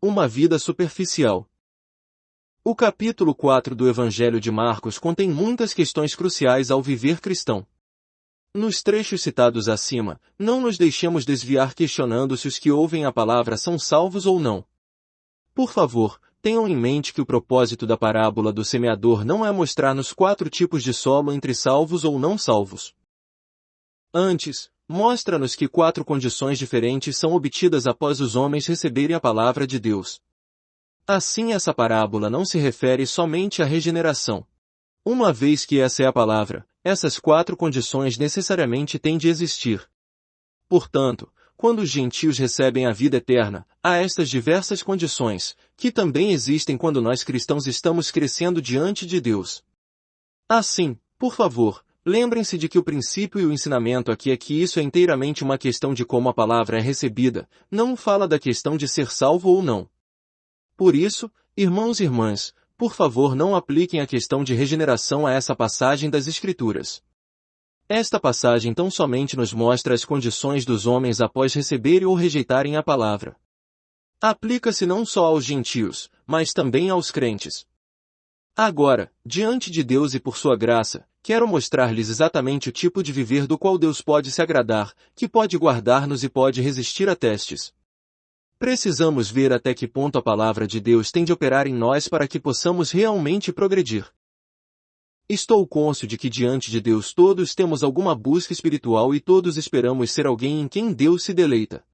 Uma vida superficial. O capítulo 4 do Evangelho de Marcos contém muitas questões cruciais ao viver cristão. Nos trechos citados acima, não nos deixemos desviar questionando se os que ouvem a palavra são salvos ou não. Por favor, tenham em mente que o propósito da parábola do semeador não é mostrar-nos 4 tipos de solo entre salvos ou não salvos. Antes, mostra-nos que 4 condições diferentes são obtidas após os homens receberem a palavra de Deus. Assim, essa parábola não se refere somente à regeneração. Uma vez que essa é a palavra, essas 4 condições necessariamente têm de existir. Portanto, quando os gentios recebem a vida eterna, há estas diversas condições, que também existem quando nós cristãos estamos crescendo diante de Deus. Assim, por favor, lembrem-se de que o princípio e o ensinamento aqui é que isso é inteiramente uma questão de como a palavra é recebida, não fala da questão de ser salvo ou não. Por isso, irmãos e irmãs, por favor não apliquem a questão de regeneração a essa passagem das Escrituras. Esta passagem tão somente nos mostra as condições dos homens após receberem ou rejeitarem a palavra. Aplica-se não só aos gentios, mas também aos crentes. Agora, diante de Deus e por sua graça, quero mostrar-lhes exatamente o tipo de viver do qual Deus pode se agradar, que pode guardar-nos e pode resistir a testes. Precisamos ver até que ponto a palavra de Deus tem de operar em nós para que possamos realmente progredir. Estou cônscio de que diante de Deus todos temos alguma busca espiritual e todos esperamos ser alguém em quem Deus se deleita.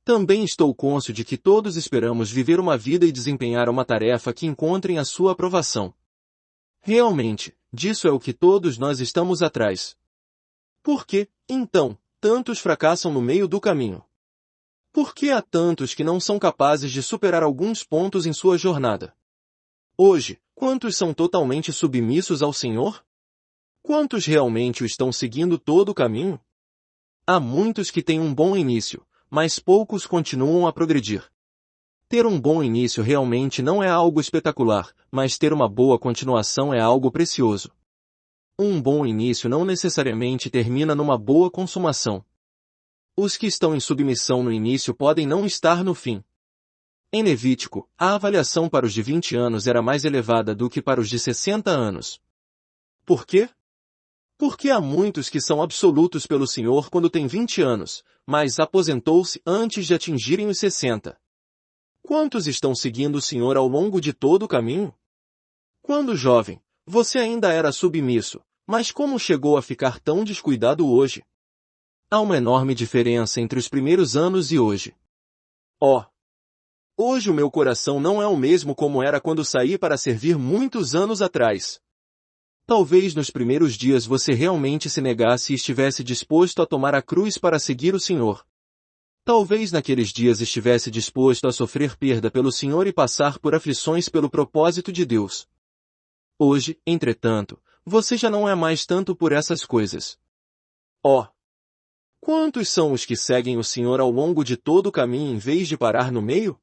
Também estou cônscio de que todos esperamos viver uma vida e desempenhar uma tarefa que encontrem a sua aprovação. Realmente, disso é o que todos nós estamos atrás. Por que, então, tantos fracassam no meio do caminho? Por que há tantos que não são capazes de superar alguns pontos em sua jornada? Hoje, quantos são totalmente submissos ao Senhor? Quantos realmente o estão seguindo todo o caminho? Há muitos que têm um bom início, mas poucos continuam a progredir. Ter um bom início realmente não é algo espetacular, mas ter uma boa continuação é algo precioso. Um bom início não necessariamente termina numa boa consumação. Os que estão em submissão no início podem não estar no fim. Em Levítico, a avaliação para os de 20 anos era mais elevada do que para os de 60 anos. Por quê? Porque há muitos que são absolutos pelo Senhor quando têm 20 anos, mas aposentou-se antes de atingirem os 60. Quantos estão seguindo o Senhor ao longo de todo o caminho? Quando jovem, você ainda era submisso, mas como chegou a ficar tão descuidado hoje? Há uma enorme diferença entre os primeiros anos e hoje. Hoje o meu coração não é o mesmo como era quando saí para servir muitos anos atrás. Talvez nos primeiros dias você realmente se negasse e estivesse disposto a tomar a cruz para seguir o Senhor. Talvez naqueles dias estivesse disposto a sofrer perda pelo Senhor e passar por aflições pelo propósito de Deus. Hoje, entretanto, você já não é mais tanto por essas coisas. Quantos são os que seguem o Senhor ao longo de todo o caminho em vez de parar no meio?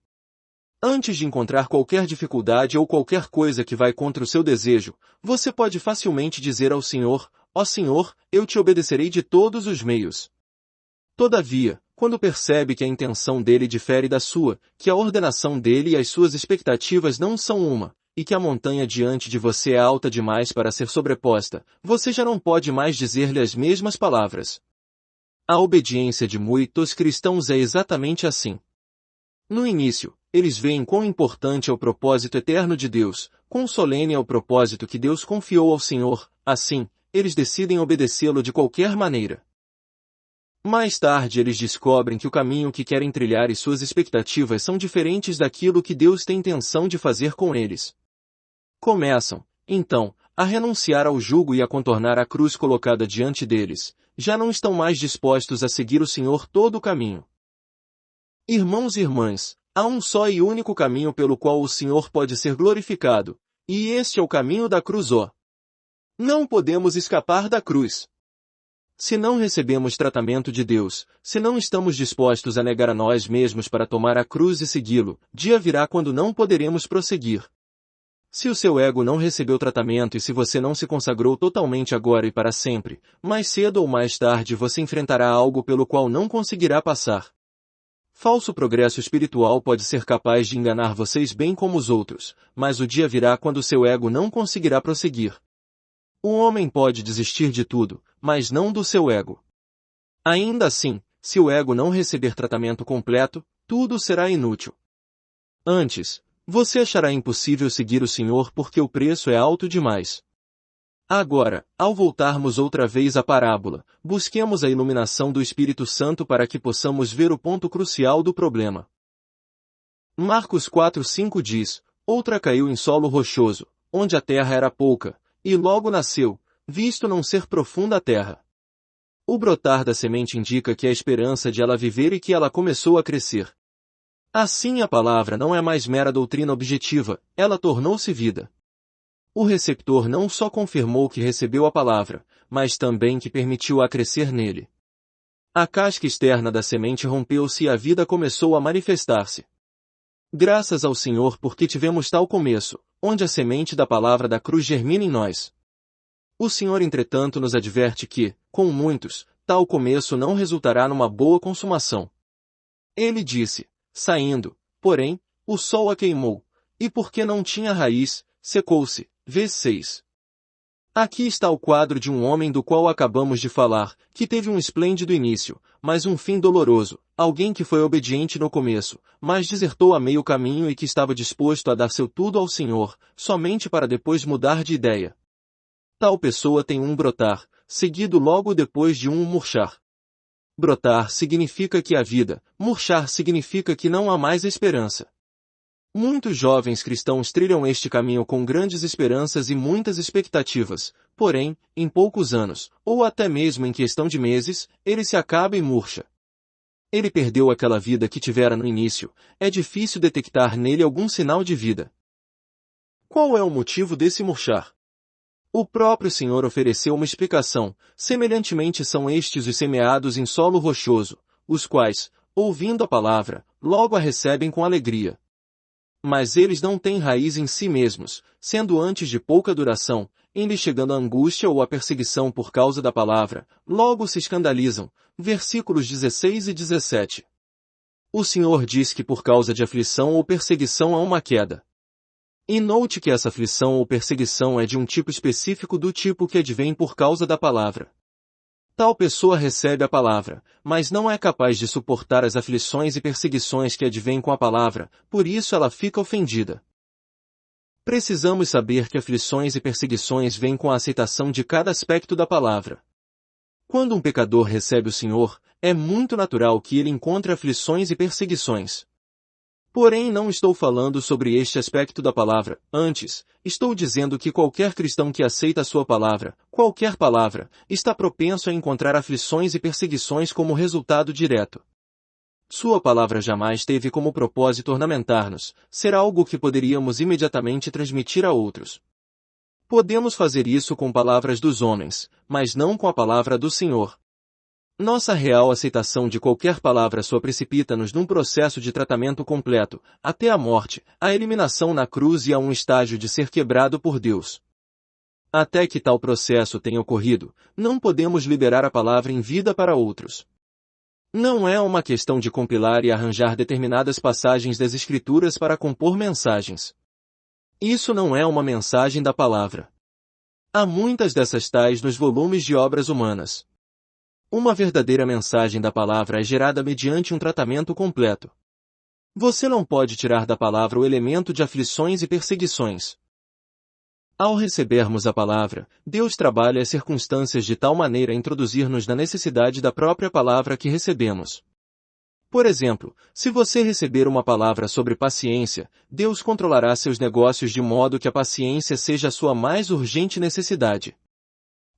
Antes de encontrar qualquer dificuldade ou qualquer coisa que vai contra o seu desejo, você pode facilmente dizer ao Senhor, ó Senhor, eu te obedecerei de todos os meios. Todavia, quando percebe que a intenção dele difere da sua, que a ordenação dele e as suas expectativas não são uma, e que a montanha diante de você é alta demais para ser sobreposta, você já não pode mais dizer-lhe as mesmas palavras. A obediência de muitos cristãos é exatamente assim. No início, eles veem quão importante é o propósito eterno de Deus, quão solene é o propósito que Deus confiou ao Senhor, assim, eles decidem obedecê-lo de qualquer maneira. Mais tarde eles descobrem que o caminho que querem trilhar e suas expectativas são diferentes daquilo que Deus tem intenção de fazer com eles. Começam, então, a renunciar ao jugo e a contornar a cruz colocada diante deles, já não estão mais dispostos a seguir o Senhor todo o caminho. Irmãos e irmãs, há um só e único caminho pelo qual o Senhor pode ser glorificado, e este é o caminho da cruz. Não podemos escapar da cruz. Se não recebemos tratamento de Deus, se não estamos dispostos a negar a nós mesmos para tomar a cruz e segui-lo, dia virá quando não poderemos prosseguir. Se o seu ego não recebeu tratamento e se você não se consagrou totalmente agora e para sempre, mais cedo ou mais tarde você enfrentará algo pelo qual não conseguirá passar. Falso progresso espiritual pode ser capaz de enganar vocês bem como os outros, mas o dia virá quando seu ego não conseguirá prosseguir. O homem pode desistir de tudo, mas não do seu ego. Ainda assim, se o ego não receber tratamento completo, tudo será inútil. Antes, você achará impossível seguir o Senhor porque o preço é alto demais. Agora, ao voltarmos outra vez à parábola, busquemos a iluminação do Espírito Santo para que possamos ver o ponto crucial do problema. Marcos 4:5 diz: outra caiu em solo rochoso, onde a terra era pouca, e logo nasceu, visto não ser profunda a terra. O brotar da semente indica que há esperança de ela viver e que ela começou a crescer. Assim a palavra não é mais mera doutrina objetiva, ela tornou-se vida. O receptor não só confirmou que recebeu a palavra, mas também que permitiu-a crescer nele. A casca externa da semente rompeu-se e a vida começou a manifestar-se. Graças ao Senhor porque tivemos tal começo, onde a semente da palavra da cruz germina em nós. O Senhor entretanto nos adverte que, com muitos, tal começo não resultará numa boa consumação. Ele disse: saindo, porém, o sol a queimou, e porque não tinha raiz, secou-se. Vez 6. Aqui está o quadro de um homem do qual acabamos de falar, que teve um esplêndido início, mas um fim doloroso, alguém que foi obediente no começo, mas desertou a meio caminho e que estava disposto a dar seu tudo ao Senhor, somente para depois mudar de ideia. Tal pessoa tem um brotar, seguido logo depois de um murchar. Brotar significa que há vida, murchar significa que não há mais esperança. Muitos jovens cristãos trilham este caminho com grandes esperanças e muitas expectativas, porém, em poucos anos, ou até mesmo em questão de meses, ele se acaba e murcha. Ele perdeu aquela vida que tivera no início, é difícil detectar nele algum sinal de vida. Qual é o motivo desse murchar? O próprio Senhor ofereceu uma explicação: semelhantemente são estes os semeados em solo rochoso, os quais, ouvindo a palavra, logo a recebem com alegria. Mas eles não têm raiz em si mesmos, sendo antes de pouca duração, em lhes chegando a angústia ou a perseguição por causa da palavra, logo se escandalizam. Versículos 16 e 17. O Senhor diz que por causa de aflição ou perseguição há uma queda. E note que essa aflição ou perseguição é de um tipo específico do tipo que advém por causa da palavra. Tal pessoa recebe a palavra, mas não é capaz de suportar as aflições e perseguições que advêm com a palavra, por isso ela fica ofendida. Precisamos saber que aflições e perseguições vêm com a aceitação de cada aspecto da palavra. Quando um pecador recebe o Senhor, é muito natural que ele encontre aflições e perseguições. Porém não estou falando sobre este aspecto da palavra, antes, estou dizendo que qualquer cristão que aceita a sua palavra, qualquer palavra, está propenso a encontrar aflições e perseguições como resultado direto. Sua palavra jamais teve como propósito ornamentar-nos, ser algo que poderíamos imediatamente transmitir a outros. Podemos fazer isso com palavras dos homens, mas não com a palavra do Senhor. Nossa real aceitação de qualquer palavra sua precipita-nos num processo de tratamento completo, até a morte, a eliminação na cruz e a um estágio de ser quebrado por Deus. Até que tal processo tenha ocorrido, não podemos liberar a palavra em vida para outros. Não é uma questão de compilar e arranjar determinadas passagens das Escrituras para compor mensagens. Isso não é uma mensagem da palavra. Há muitas dessas tais nos volumes de obras humanas. Uma verdadeira mensagem da palavra é gerada mediante um tratamento completo. Você não pode tirar da palavra o elemento de aflições e perseguições. Ao recebermos a palavra, Deus trabalha as circunstâncias de tal maneira a introduzir-nos na necessidade da própria palavra que recebemos. Por exemplo, se você receber uma palavra sobre paciência, Deus controlará seus negócios de modo que a paciência seja a sua mais urgente necessidade.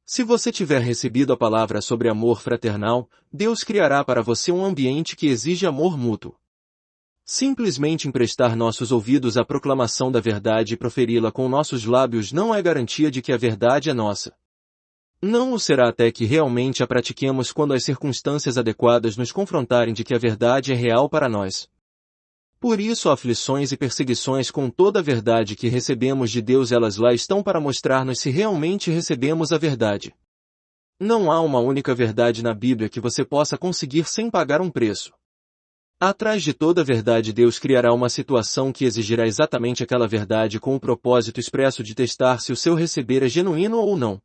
Se você tiver recebido a palavra sobre amor fraternal, Deus criará para você um ambiente que exige amor mútuo. Simplesmente emprestar nossos ouvidos à proclamação da verdade e proferi-la com nossos lábios não é garantia de que a verdade é nossa. Não o será até que realmente a pratiquemos quando as circunstâncias adequadas nos confrontarem de que a verdade é real para nós. Por isso aflições e perseguições com toda a verdade que recebemos de Deus elas lá estão para mostrar-nos se realmente recebemos a verdade. Não há uma única verdade na Bíblia que você possa conseguir sem pagar um preço. Atrás de toda verdade Deus criará uma situação que exigirá exatamente aquela verdade com o propósito expresso de testar se o seu receber é genuíno ou não.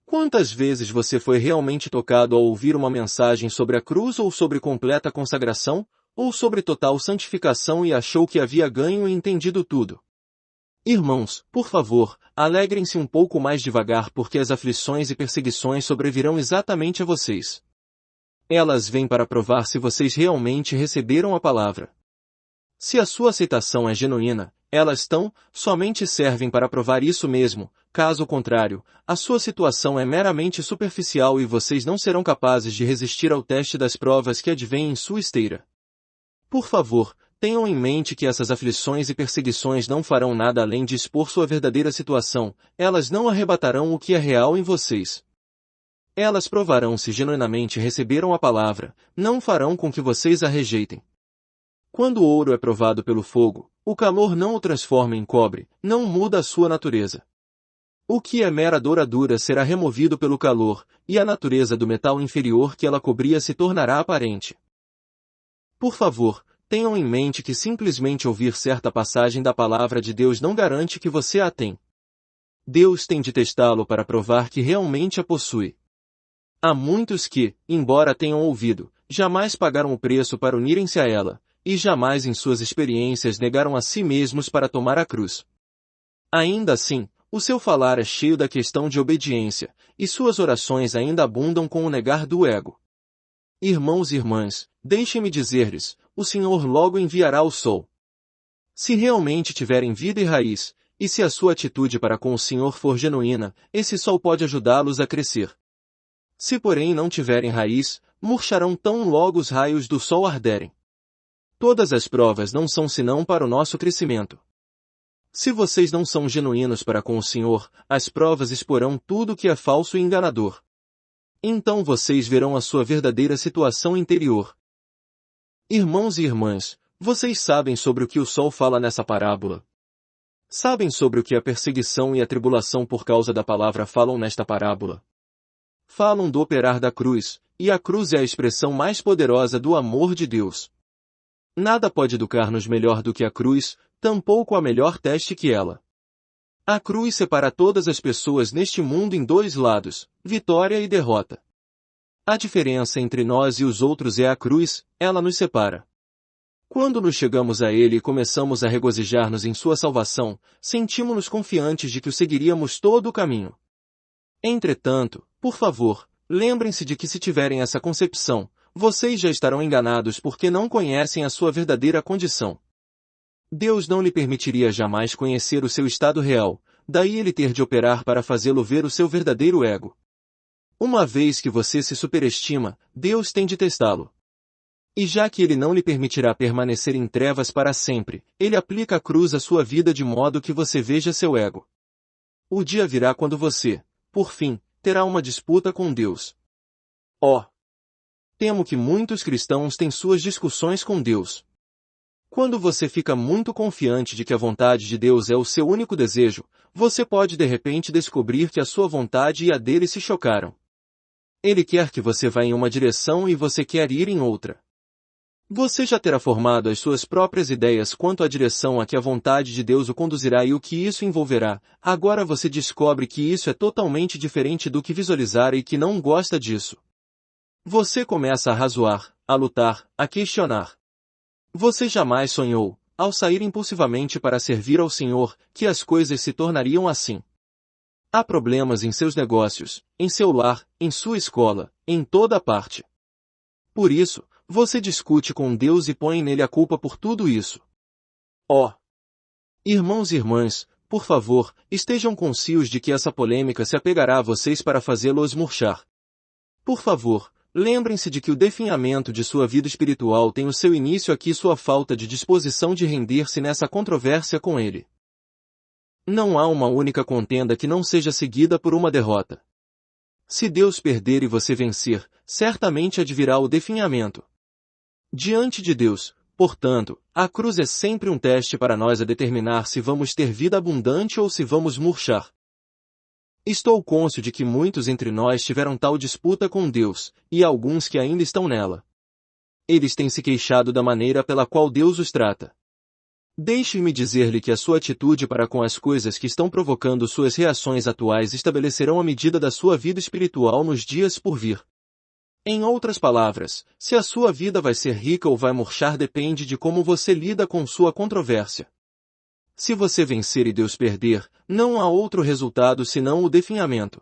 Quantas vezes você foi realmente tocado ao ouvir uma mensagem sobre a cruz ou sobre completa consagração, ou sobre total santificação e achou que havia ganho e entendido tudo? Irmãos, por favor, alegrem-se um pouco mais devagar porque as aflições e perseguições sobrevirão exatamente a vocês. Elas vêm para provar se vocês realmente receberam a palavra. Se a sua aceitação é genuína, elas somente servem para provar isso mesmo, caso contrário, a sua situação é meramente superficial e vocês não serão capazes de resistir ao teste das provas que advêm em sua esteira. Por favor, tenham em mente que essas aflições e perseguições não farão nada além de expor sua verdadeira situação, elas não arrebatarão o que é real em vocês. Elas provarão se genuinamente receberam a palavra, não farão com que vocês a rejeitem. Quando o ouro é provado pelo fogo, o calor não o transforma em cobre, não muda a sua natureza. O que é mera douradura será removido pelo calor, e a natureza do metal inferior que ela cobria se tornará aparente. Por favor, tenham em mente que simplesmente ouvir certa passagem da palavra de Deus não garante que você a tem. Deus tem de testá-lo para provar que realmente a possui. Há muitos que, embora tenham ouvido, jamais pagaram o preço para unirem-se a ela, e jamais em suas experiências negaram a si mesmos para tomar a cruz. Ainda assim, o seu falar é cheio da questão de obediência, e suas orações ainda abundam com o negar do ego. Irmãos e irmãs, deixem-me dizer-lhes, o Senhor logo enviará o sol. Se realmente tiverem vida e raiz, e se a sua atitude para com o Senhor for genuína, esse sol pode ajudá-los a crescer. Se porém não tiverem raiz, murcharão tão logo os raios do sol arderem. Todas as provas não são senão para o nosso crescimento. Se vocês não são genuínos para com o Senhor, as provas exporão tudo que é falso e enganador. Então vocês verão a sua verdadeira situação interior. Irmãos e irmãs, vocês sabem sobre o que o sol fala nessa parábola? Sabem sobre o que a perseguição e a tribulação por causa da palavra falam nesta parábola? Falam do operar da cruz, e a cruz é a expressão mais poderosa do amor de Deus. Nada pode educar-nos melhor do que a cruz, tampouco há melhor teste que ela. A cruz separa todas as pessoas neste mundo em dois lados, vitória e derrota. A diferença entre nós e os outros é a cruz, ela nos separa. Quando nos chegamos a Ele e começamos a regozijar-nos em sua salvação, sentimos-nos confiantes de que o seguiríamos todo o caminho. Entretanto, por favor, lembrem-se de que se tiverem essa concepção, vocês já estarão enganados porque não conhecem a sua verdadeira condição. Deus não lhe permitiria jamais conhecer o seu estado real, daí ele ter de operar para fazê-lo ver o seu verdadeiro ego. Uma vez que você se superestima, Deus tem de testá-lo. E já que ele não lhe permitirá permanecer em trevas para sempre, ele aplica a cruz à sua vida de modo que você veja seu ego. O dia virá quando você, por fim, terá uma disputa com Deus. Temo que muitos cristãos têm suas discussões com Deus. Quando você fica muito confiante de que a vontade de Deus é o seu único desejo, você pode de repente descobrir que a sua vontade e a dele se chocaram. Ele quer que você vá em uma direção e você quer ir em outra. Você já terá formado as suas próprias ideias quanto à direção a que a vontade de Deus o conduzirá e o que isso envolverá. Agora você descobre que isso é totalmente diferente do que visualizara e que não gosta disso. Você começa a razoar, a lutar, a questionar. Você jamais sonhou, ao sair impulsivamente para servir ao Senhor, que as coisas se tornariam assim. Há problemas em seus negócios, em seu lar, em sua escola, em toda parte. Por isso, você discute com Deus e põe nele a culpa por tudo isso. Irmãos e irmãs, por favor, estejam conscientes de que essa polêmica se apegará a vocês para fazê-los murchar. Por favor, lembrem-se de que o definhamento de sua vida espiritual tem o seu início aqui sua falta de disposição de render-se nessa controvérsia com ele. Não há uma única contenda que não seja seguida por uma derrota. Se Deus perder e você vencer, certamente advirá o definhamento. Diante de Deus, portanto, a cruz é sempre um teste para nós a determinar se vamos ter vida abundante ou se vamos murchar. Estou cônscio de que muitos entre nós tiveram tal disputa com Deus, e alguns que ainda estão nela. Eles têm se queixado da maneira pela qual Deus os trata. Deixe-me dizer-lhe que a sua atitude para com as coisas que estão provocando suas reações atuais estabelecerão a medida da sua vida espiritual nos dias por vir. Em outras palavras, se a sua vida vai ser rica ou vai murchar depende de como você lida com sua controvérsia. Se você vencer e Deus perder, não há outro resultado senão o definhamento.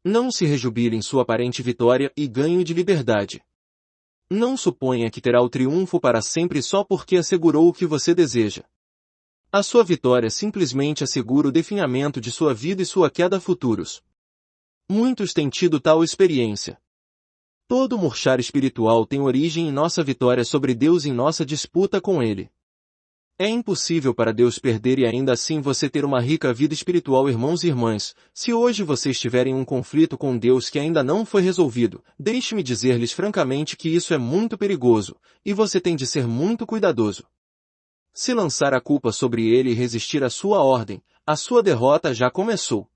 Não se rejubile em sua aparente vitória e ganho de liberdade. Não suponha que terá o triunfo para sempre só porque assegurou o que você deseja. A sua vitória simplesmente assegura o definhamento de sua vida e sua queda futuros. Muitos têm tido tal experiência. Todo murchar espiritual tem origem em nossa vitória sobre Deus em nossa disputa com Ele. É impossível para Deus perder e ainda assim você ter uma rica vida espiritual, irmãos e irmãs. Se hoje você estiver em um conflito com Deus que ainda não foi resolvido, deixe-me dizer-lhes francamente que isso é muito perigoso, e você tem de ser muito cuidadoso. Se lançar a culpa sobre ele e resistir à sua ordem, a sua derrota já começou.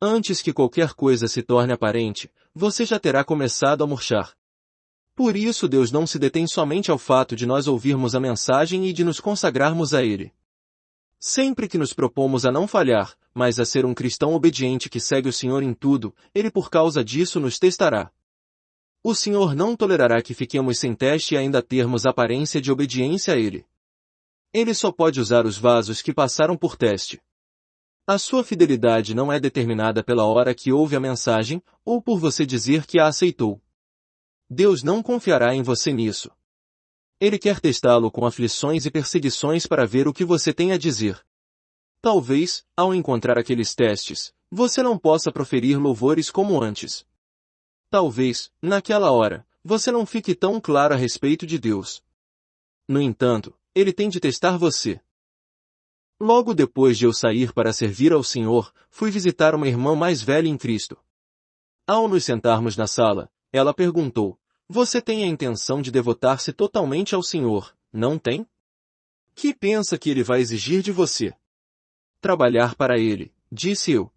Antes que qualquer coisa se torne aparente, você já terá começado a murchar. Por isso Deus não se detém somente ao fato de nós ouvirmos a mensagem e de nos consagrarmos a Ele. Sempre que nos propomos a não falhar, mas a ser um cristão obediente que segue o Senhor em tudo, Ele por causa disso nos testará. O Senhor não tolerará que fiquemos sem teste e ainda termos aparência de obediência a Ele. Ele só pode usar os vasos que passaram por teste. A sua fidelidade não é determinada pela hora que ouve a mensagem, ou por você dizer que a aceitou. Deus não confiará em você nisso. Ele quer testá-lo com aflições e perseguições para ver o que você tem a dizer. Talvez, ao encontrar aqueles testes, você não possa proferir louvores como antes. Talvez, naquela hora, você não fique tão claro a respeito de Deus. No entanto, Ele tem de testar você. Logo depois de eu sair para servir ao Senhor, fui visitar uma irmã mais velha em Cristo. Ao nos sentarmos na sala, ela perguntou: você tem a intenção de devotar-se totalmente ao Senhor, não tem? Que pensa que Ele vai exigir de você? Trabalhar para Ele, disse eu.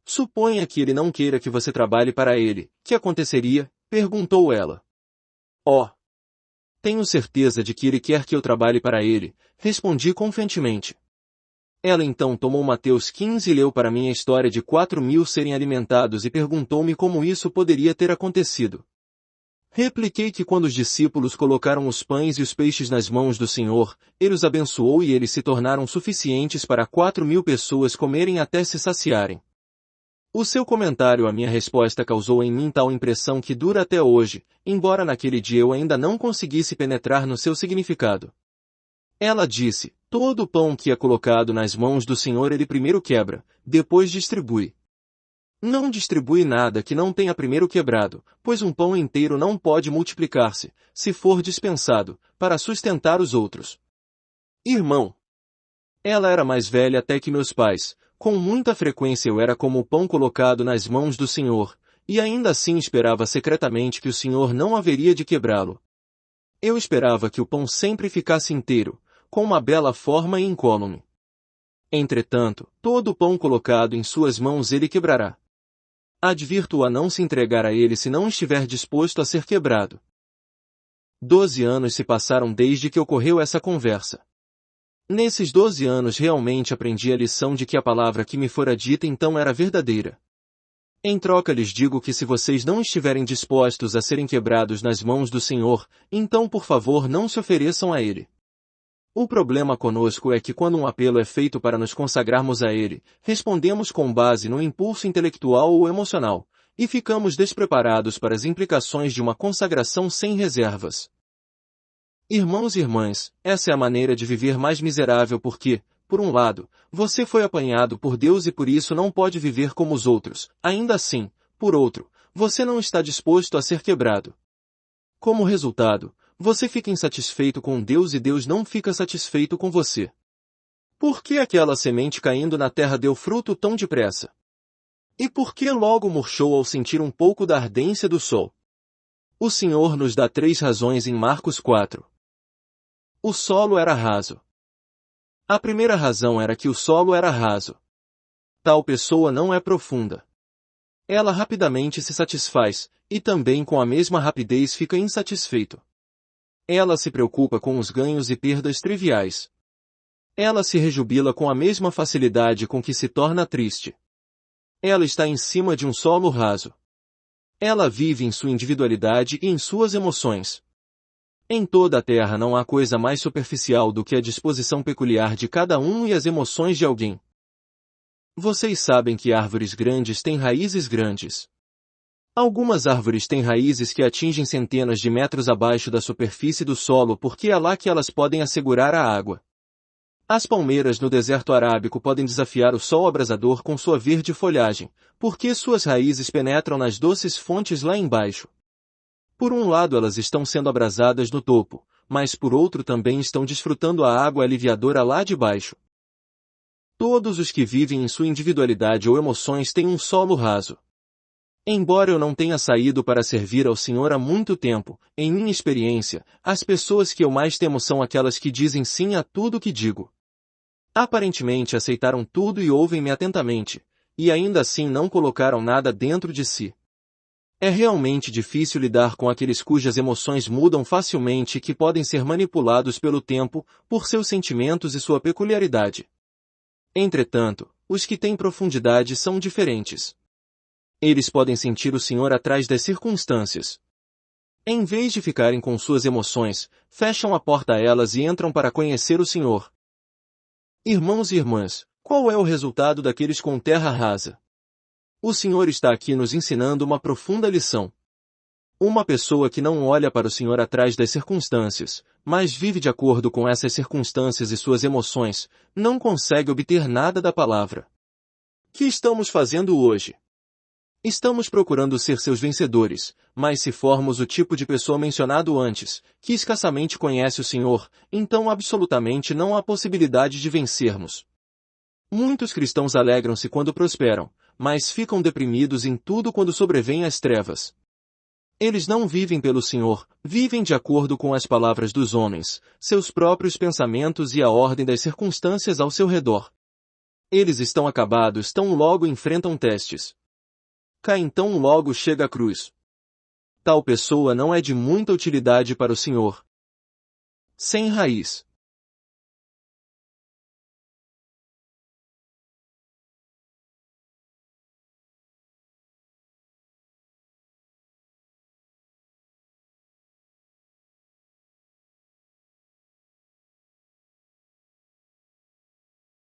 Suponha que Ele não queira que você trabalhe para Ele, que aconteceria? Perguntou ela. Oh! Tenho certeza de que Ele quer que eu trabalhe para Ele, respondi confiantemente. Ela então tomou Mateus 15 e leu para mim a história de 4.000 serem alimentados e perguntou-me como isso poderia ter acontecido. Repliquei que quando os discípulos colocaram os pães e os peixes nas mãos do Senhor, Ele os abençoou e eles se tornaram suficientes para 4.000 pessoas comerem até se saciarem. O seu comentário à minha resposta causou em mim tal impressão que dura até hoje, embora naquele dia eu ainda não conseguisse penetrar no seu significado. Ela disse: todo o pão que é colocado nas mãos do Senhor Ele primeiro quebra, depois distribui. Não distribui nada que não tenha primeiro quebrado, pois um pão inteiro não pode multiplicar-se, se for dispensado, para sustentar os outros. Irmão! Ela era mais velha até que meus pais. Com muita frequência eu era como o pão colocado nas mãos do Senhor, e ainda assim esperava secretamente que o Senhor não haveria de quebrá-lo. Eu esperava que o pão sempre ficasse inteiro, com uma bela forma e incólume. Entretanto, todo o pão colocado em suas mãos Ele quebrará. Advirto-o a não se entregar a Ele se não estiver disposto a ser quebrado. 12 anos se passaram desde que ocorreu essa conversa. Nesses 12 anos realmente aprendi a lição de que a palavra que me fora dita então era verdadeira. Em troca lhes digo que se vocês não estiverem dispostos a serem quebrados nas mãos do Senhor, então por favor não se ofereçam a Ele. O problema conosco é que quando um apelo é feito para nos consagrarmos a Ele, respondemos com base no impulso intelectual ou emocional, e ficamos despreparados para as implicações de uma consagração sem reservas. Irmãos e irmãs, essa é a maneira de viver mais miserável porque, por um lado, você foi apanhado por Deus e por isso não pode viver como os outros, ainda assim, por outro, você não está disposto a ser quebrado. Como resultado, você fica insatisfeito com Deus e Deus não fica satisfeito com você. Por que aquela semente caindo na terra deu fruto tão depressa? E por que logo murchou ao sentir um pouco da ardência do sol? O Senhor nos dá 3 razões em Marcos 4. O solo era raso. A primeira razão era que o solo era raso. Tal pessoa não é profunda. Ela rapidamente se satisfaz, e também com a mesma rapidez fica insatisfeito. Ela se preocupa com os ganhos e perdas triviais. Ela se rejubila com a mesma facilidade com que se torna triste. Ela está em cima de um solo raso. Ela vive em sua individualidade e em suas emoções. Em toda a terra não há coisa mais superficial do que a disposição peculiar de cada um e as emoções de alguém. Vocês sabem que árvores grandes têm raízes grandes. Algumas árvores têm raízes que atingem centenas de metros abaixo da superfície do solo porque é lá que elas podem assegurar a água. As palmeiras no deserto arábico podem desafiar o sol abrasador com sua verde folhagem, porque suas raízes penetram nas doces fontes lá embaixo. Por um lado elas estão sendo abrasadas no topo, mas por outro também estão desfrutando a água aliviadora lá de baixo. Todos os que vivem em sua individualidade ou emoções têm um solo raso. Embora eu não tenha saído para servir ao Senhor há muito tempo, em minha experiência, as pessoas que eu mais temo são aquelas que dizem sim a tudo que digo. Aparentemente aceitaram tudo e ouvem-me atentamente, e ainda assim não colocaram nada dentro de si. É realmente difícil lidar com aqueles cujas emoções mudam facilmente e que podem ser manipulados pelo tempo, por seus sentimentos e sua peculiaridade. Entretanto, os que têm profundidade são diferentes. Eles podem sentir o Senhor atrás das circunstâncias. Em vez de ficarem com suas emoções, fecham a porta a elas e entram para conhecer o Senhor. Irmãos e irmãs, qual é o resultado daqueles com terra rasa? O Senhor está aqui nos ensinando uma profunda lição. Uma pessoa que não olha para o Senhor atrás das circunstâncias, mas vive de acordo com essas circunstâncias e suas emoções, não consegue obter nada da palavra. O que estamos fazendo hoje? Estamos procurando ser seus vencedores, mas se formos o tipo de pessoa mencionado antes, que escassamente conhece o Senhor, então absolutamente não há possibilidade de vencermos. Muitos cristãos alegram-se quando prosperam, mas ficam deprimidos em tudo quando sobrevêm as trevas. Eles não vivem pelo Senhor, vivem de acordo com as palavras dos homens, seus próprios pensamentos e a ordem das circunstâncias ao seu redor. Eles estão acabados tão logo enfrentam testes. Cá então logo chega a cruz. Tal pessoa não é de muita utilidade para o Senhor. Sem raiz.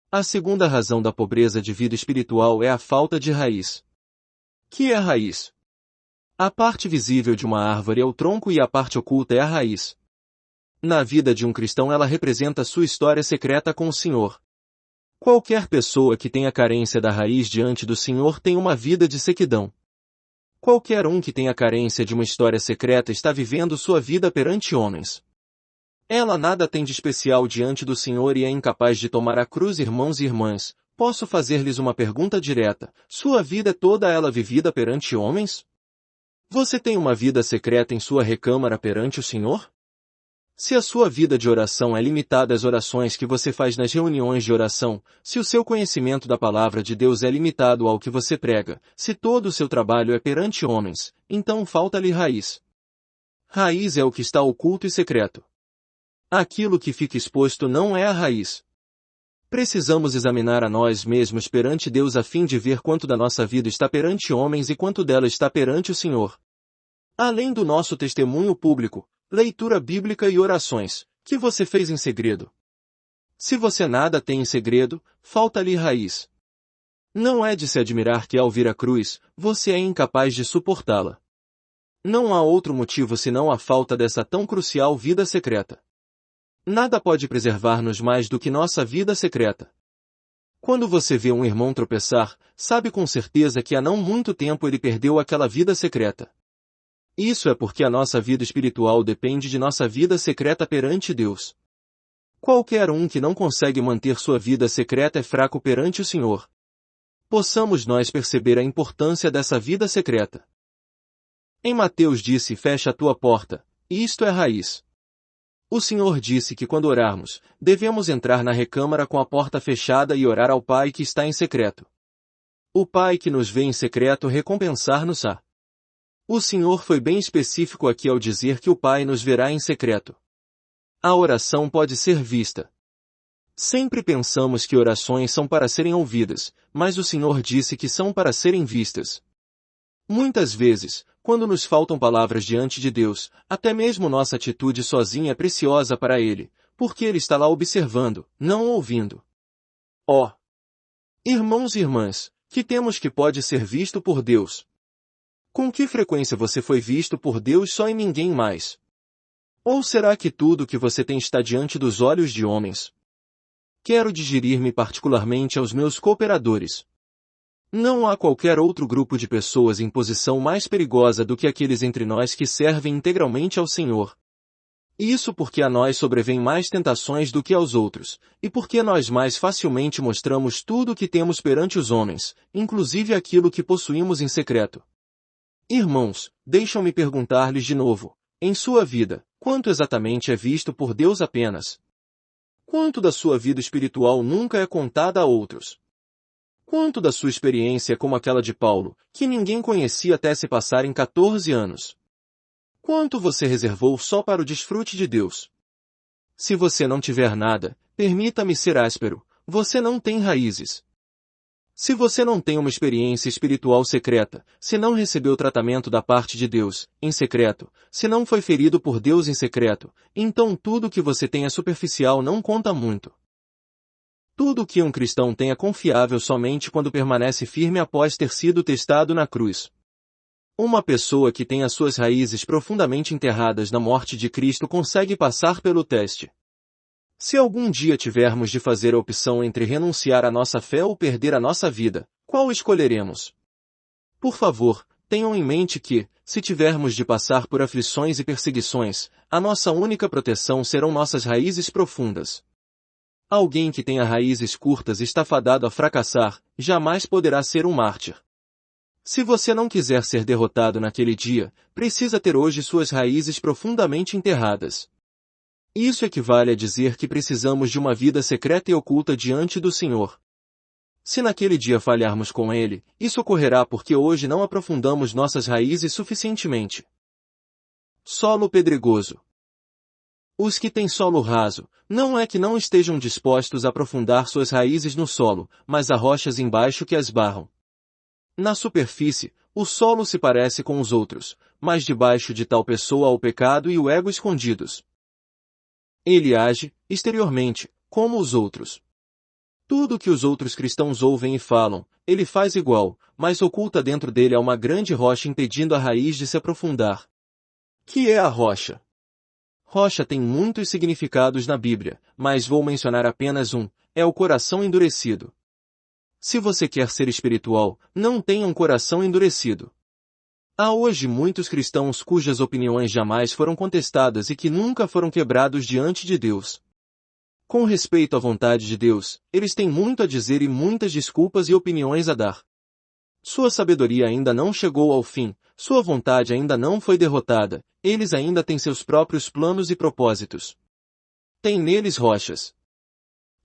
A segunda razão da pobreza de vida espiritual é a falta de raiz. Que é a raiz? A parte visível de uma árvore é o tronco e a parte oculta é a raiz. Na vida de um cristão ela representa sua história secreta com o Senhor. Qualquer pessoa que tenha carência da raiz diante do Senhor tem uma vida de sequidão. Qualquer um que tenha carência de uma história secreta está vivendo sua vida perante homens. Ela nada tem de especial diante do Senhor e é incapaz de tomar a cruz. Irmãos e irmãs, posso fazer-lhes uma pergunta direta, sua vida é toda ela vivida perante homens? Você tem uma vida secreta em sua recâmara perante o Senhor? Se a sua vida de oração é limitada às orações que você faz nas reuniões de oração, se o seu conhecimento da palavra de Deus é limitado ao que você prega, se todo o seu trabalho é perante homens, então falta-lhe raiz. Raiz é o que está oculto e secreto. Aquilo que fica exposto não é a raiz. Precisamos examinar a nós mesmos perante Deus a fim de ver quanto da nossa vida está perante homens e quanto dela está perante o Senhor. Além do nosso testemunho público, leitura bíblica e orações, que você fez em segredo. Se você nada tem em segredo, falta-lhe raiz. Não é de se admirar que ao vir a cruz, você é incapaz de suportá-la. Não há outro motivo senão a falta dessa tão crucial vida secreta. Nada pode preservar-nos mais do que nossa vida secreta. Quando você vê um irmão tropeçar, sabe com certeza que há não muito tempo ele perdeu aquela vida secreta. Isso é porque a nossa vida espiritual depende de nossa vida secreta perante Deus. Qualquer um que não consegue manter sua vida secreta é fraco perante o Senhor. Possamos nós perceber a importância dessa vida secreta. Em Mateus disse: fecha a tua porta, e isto é raiz. O Senhor disse que quando orarmos, devemos entrar na recâmara com a porta fechada e orar ao Pai que está em secreto. O Pai que nos vê em secreto recompensar-nos-á. O Senhor foi bem específico aqui ao dizer que o Pai nos verá em secreto. A oração pode ser vista. Sempre pensamos que orações são para serem ouvidas, mas o Senhor disse que são para serem vistas. Muitas vezes, quando nos faltam palavras diante de Deus, até mesmo nossa atitude sozinha é preciosa para Ele, porque Ele está lá observando, não ouvindo. Ó! Irmãos e irmãs, que temos que pode ser visto por Deus? Com que frequência você foi visto por Deus só e ninguém mais? Ou será que tudo que você tem está diante dos olhos de homens? Quero dirigir-me particularmente aos meus cooperadores. Não há qualquer outro grupo de pessoas em posição mais perigosa do que aqueles entre nós que servem integralmente ao Senhor. Isso porque a nós sobrevêm mais tentações do que aos outros, e porque nós mais facilmente mostramos tudo o que temos perante os homens, inclusive aquilo que possuímos em secreto. Irmãos, deixam-me perguntar-lhes de novo, em sua vida, quanto exatamente é visto por Deus apenas? Quanto da sua vida espiritual nunca é contada a outros? Quanto da sua experiência é como aquela de Paulo, que ninguém conhecia até se passarem 14 anos? Quanto você reservou só para o desfrute de Deus? Se você não tiver nada, permita-me ser áspero, você não tem raízes. Se você não tem uma experiência espiritual secreta, se não recebeu tratamento da parte de Deus, em secreto, se não foi ferido por Deus em secreto, então tudo que você tem é superficial, não conta muito. Tudo o que um cristão tem é confiável somente quando permanece firme após ter sido testado na cruz. Uma pessoa que tem as suas raízes profundamente enterradas na morte de Cristo consegue passar pelo teste. Se algum dia tivermos de fazer a opção entre renunciar à nossa fé ou perder a nossa vida, qual escolheremos? Por favor, tenham em mente que, se tivermos de passar por aflições e perseguições, a nossa única proteção serão nossas raízes profundas. Alguém que tenha raízes curtas está fadado a fracassar, jamais poderá ser um mártir. Se você não quiser ser derrotado naquele dia, precisa ter hoje suas raízes profundamente enterradas. Isso equivale a dizer que precisamos de uma vida secreta e oculta diante do Senhor. Se naquele dia falharmos com Ele, isso ocorrerá porque hoje não aprofundamos nossas raízes suficientemente. Solo pedregoso. Os que têm solo raso, não é que não estejam dispostos a aprofundar suas raízes no solo, mas há rochas embaixo que as barram. Na superfície, o solo se parece com os outros, mas debaixo de tal pessoa há o pecado e o ego escondidos. Ele age, exteriormente, como os outros. Tudo que os outros cristãos ouvem e falam, ele faz igual, mas oculta dentro dele há uma grande rocha impedindo a raiz de se aprofundar. Que é a rocha? Rocha tem muitos significados na Bíblia, mas vou mencionar apenas um, é o coração endurecido. Se você quer ser espiritual, não tenha um coração endurecido. Há hoje muitos cristãos cujas opiniões jamais foram contestadas e que nunca foram quebrados diante de Deus. Com respeito à vontade de Deus, eles têm muito a dizer e muitas desculpas e opiniões a dar. Sua sabedoria ainda não chegou ao fim, sua vontade ainda não foi derrotada, eles ainda têm seus próprios planos e propósitos. Tem neles rochas.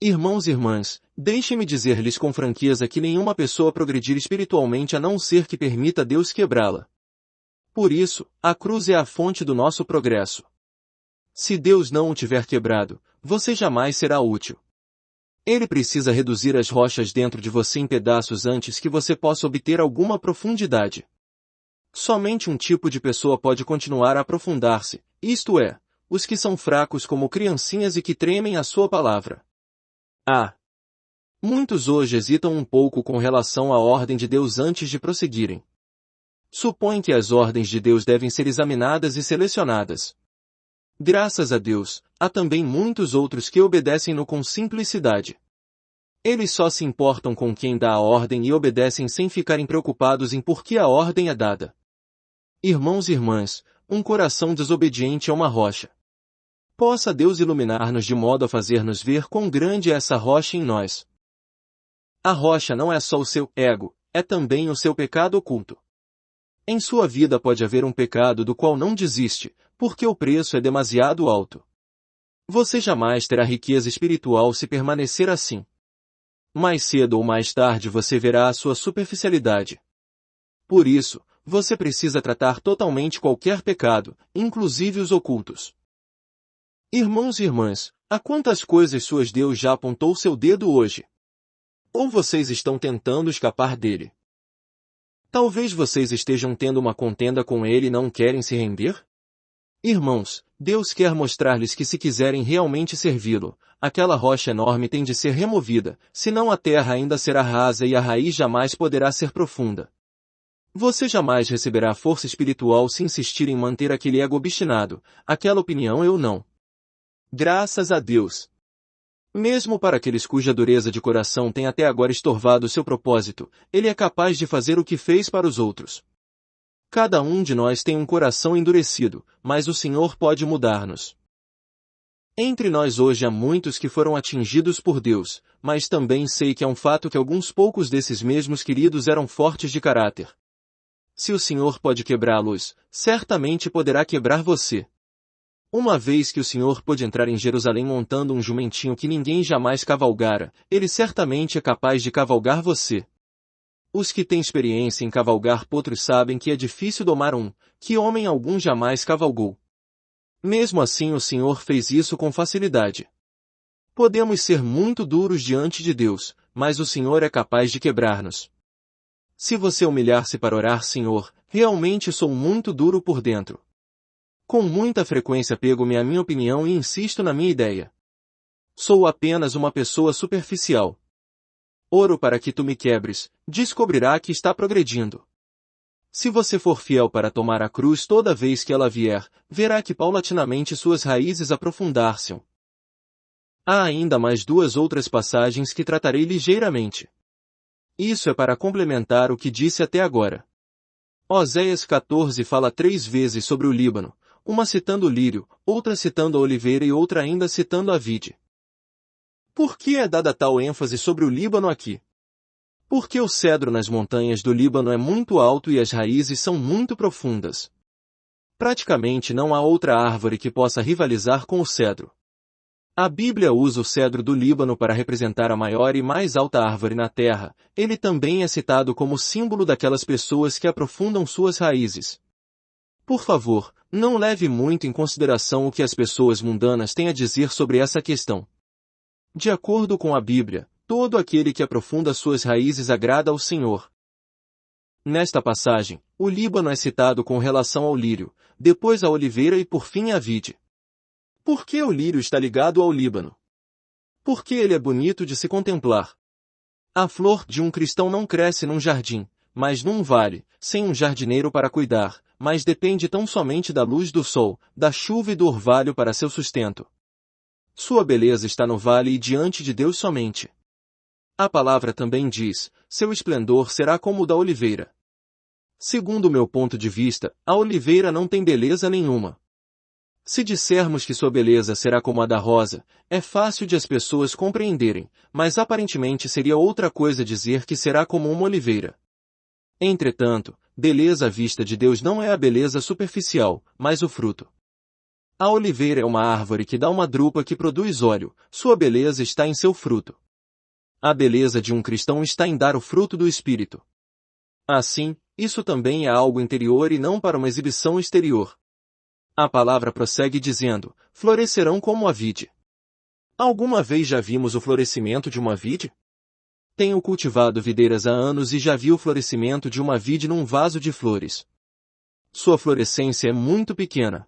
Irmãos e irmãs, deixem-me dizer-lhes com franqueza que nenhuma pessoa progredir espiritualmente a não ser que permita Deus quebrá-la. Por isso, a cruz é a fonte do nosso progresso. Se Deus não o tiver quebrado, você jamais será útil. Ele precisa reduzir as rochas dentro de você em pedaços antes que você possa obter alguma profundidade. Somente um tipo de pessoa pode continuar a aprofundar-se, isto é, os que são fracos como criancinhas e que tremem à sua palavra. Muitos hoje hesitam um pouco com relação à ordem de Deus antes de prosseguirem. Supõem que as ordens de Deus devem ser examinadas e selecionadas. Graças a Deus, há também muitos outros que obedecem-no com simplicidade. Eles só se importam com quem dá a ordem e obedecem sem ficarem preocupados em por que a ordem é dada. Irmãos e irmãs, um coração desobediente é uma rocha. Possa Deus iluminar-nos de modo a fazer-nos ver quão grande é essa rocha em nós. A rocha não é só o seu ego, é também o seu pecado oculto. Em sua vida pode haver um pecado do qual não desiste, porque o preço é demasiado alto. Você jamais terá riqueza espiritual se permanecer assim. Mais cedo ou mais tarde você verá a sua superficialidade. Por isso, você precisa tratar totalmente qualquer pecado, inclusive os ocultos. Irmãos e irmãs, a quantas coisas suas Deus já apontou seu dedo hoje? Ou vocês estão tentando escapar dele? Talvez vocês estejam tendo uma contenda com ele e não querem se render? Irmãos, Deus quer mostrar-lhes que se quiserem realmente servi-lo, aquela rocha enorme tem de ser removida, senão a terra ainda será rasa e a raiz jamais poderá ser profunda. Você jamais receberá força espiritual se insistir em manter aquele ego obstinado, aquela opinião eu não. Graças a Deus. Mesmo para aqueles cuja dureza de coração tem até agora estorvado seu propósito, ele é capaz de fazer o que fez para os outros. Cada um de nós tem um coração endurecido, mas o Senhor pode mudar-nos. Entre nós hoje há muitos que foram atingidos por Deus, mas também sei que é um fato que alguns poucos desses mesmos queridos eram fortes de caráter. Se o Senhor pode quebrá-los, certamente poderá quebrar você. Uma vez que o Senhor pôde entrar em Jerusalém montando um jumentinho que ninguém jamais cavalgara, ele certamente é capaz de cavalgar você. Os que têm experiência em cavalgar potros sabem que é difícil domar um, que homem algum jamais cavalgou. Mesmo assim o Senhor fez isso com facilidade. Podemos ser muito duros diante de Deus, mas o Senhor é capaz de quebrar-nos. Se você humilhar-se para orar, Senhor, realmente sou muito duro por dentro. Com muita frequência pego-me a minha opinião e insisto na minha ideia. Sou apenas uma pessoa superficial. Oro para que tu me quebres, descobrirá que está progredindo. Se você for fiel para tomar a cruz toda vez que ela vier, verá que paulatinamente suas raízes aprofundar-se. Há ainda mais duas outras passagens que tratarei ligeiramente. Isso é para complementar o que disse até agora. Oséias 14 fala 3 vezes sobre o Líbano, uma citando o lírio, outra citando a oliveira e outra ainda citando a vide. Por que é dada tal ênfase sobre o Líbano aqui? Porque o cedro nas montanhas do Líbano é muito alto e as raízes são muito profundas. Praticamente não há outra árvore que possa rivalizar com o cedro. A Bíblia usa o cedro do Líbano para representar a maior e mais alta árvore na terra. Ele também é citado como símbolo daquelas pessoas que aprofundam suas raízes. Por favor, não leve muito em consideração o que as pessoas mundanas têm a dizer sobre essa questão. De acordo com a Bíblia, todo aquele que aprofunda suas raízes agrada ao Senhor. Nesta passagem, o Líbano é citado com relação ao lírio, depois a oliveira e por fim a vide. Por que o lírio está ligado ao Líbano? Porque ele é bonito de se contemplar. A flor de um cristão não cresce num jardim, mas num vale, sem um jardineiro para cuidar, mas depende tão somente da luz do sol, da chuva e do orvalho para seu sustento. Sua beleza está no vale e diante de Deus somente. A palavra também diz, seu esplendor será como o da oliveira. Segundo o meu ponto de vista, a oliveira não tem beleza nenhuma. Se dissermos que sua beleza será como a da rosa, é fácil de as pessoas compreenderem, mas aparentemente seria outra coisa dizer que será como uma oliveira. Entretanto, beleza à vista de Deus não é a beleza superficial, mas o fruto. A oliveira é uma árvore que dá uma drupa que produz óleo, sua beleza está em seu fruto. A beleza de um cristão está em dar o fruto do Espírito. Assim, isso também é algo interior e não para uma exibição exterior. A palavra prossegue dizendo, florescerão como a vide. Alguma vez já vimos o florescimento de uma vide? Tenho cultivado videiras há anos e já vi o florescimento de uma vide num vaso de flores. Sua florescência é muito pequena.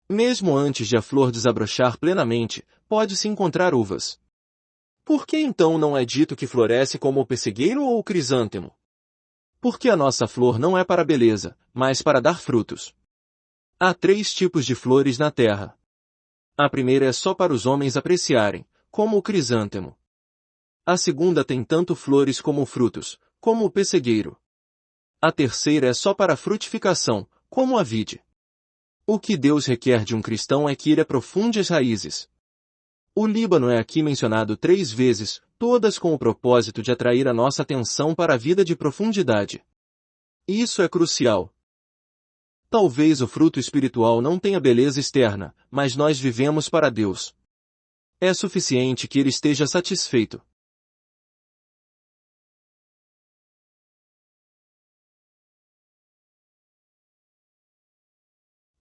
Mesmo antes de a flor desabrochar plenamente, pode-se encontrar uvas. Por que então não é dito que floresce como o pessegueiro ou o crisântemo? Porque a nossa flor não é para a beleza, mas para dar frutos. Há 3 tipos de flores na terra. A primeira é só para os homens apreciarem, como o crisântemo. A segunda tem tanto flores como frutos, como o pessegueiro. A terceira é só para a frutificação, como a vide. O que Deus requer de um cristão é que ele aprofunde as raízes. O Líbano é aqui mencionado 3 vezes, todas com o propósito de atrair a nossa atenção para a vida de profundidade. Isso é crucial. Talvez o fruto espiritual não tenha beleza externa, mas nós vivemos para Deus. É suficiente que ele esteja satisfeito.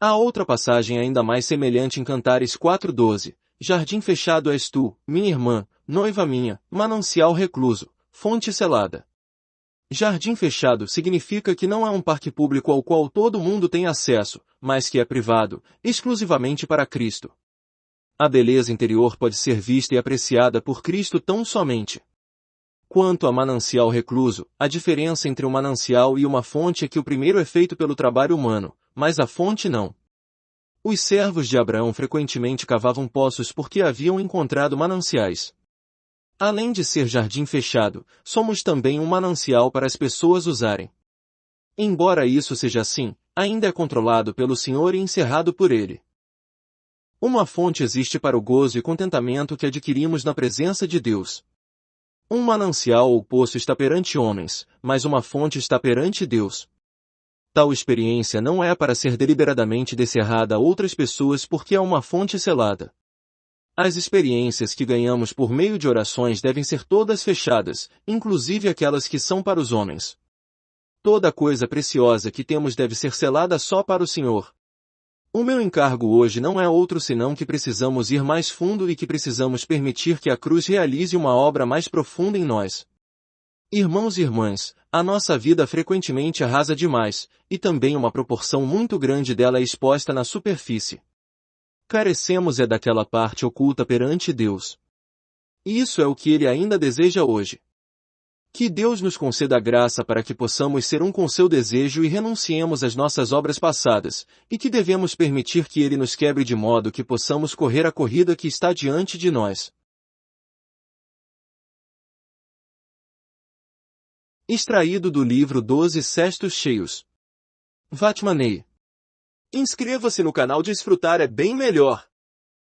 Há outra passagem ainda mais semelhante em Cantares 4:12. Jardim fechado és tu, minha irmã, noiva minha, manancial recluso, fonte selada. Jardim fechado significa que não é um parque público ao qual todo mundo tem acesso, mas que é privado, exclusivamente para Cristo. A beleza interior pode ser vista e apreciada por Cristo tão somente. Quanto a manancial recluso, a diferença entre um manancial e uma fonte é que o primeiro é feito pelo trabalho humano, mas a fonte não. Os servos de Abraão frequentemente cavavam poços porque haviam encontrado mananciais. Além de ser jardim fechado, somos também um manancial para as pessoas usarem. Embora isso seja assim, ainda é controlado pelo Senhor e encerrado por Ele. Uma fonte existe para o gozo e contentamento que adquirimos na presença de Deus. Um manancial ou poço está perante homens, mas uma fonte está perante Deus. Tal experiência não é para ser deliberadamente descerrada a outras pessoas porque é uma fonte selada. As experiências que ganhamos por meio de orações devem ser todas fechadas, inclusive aquelas que são para os homens. Toda coisa preciosa que temos deve ser selada só para o Senhor. O meu encargo hoje não é outro senão que precisamos ir mais fundo e que precisamos permitir que a cruz realize uma obra mais profunda em nós. Irmãos e irmãs, a nossa vida frequentemente arrasa demais, e também uma proporção muito grande dela é exposta na superfície. Carecemos daquela parte oculta perante Deus. Isso é o que Ele ainda deseja hoje. Que Deus nos conceda a graça para que possamos ser um com seu desejo e renunciemos às nossas obras passadas, e que devemos permitir que Ele nos quebre de modo que possamos correr a corrida que está diante de nós. Extraído do livro 12 Cestos Cheios. Vatmanei. Inscreva-se no canal Desfrutar é bem melhor.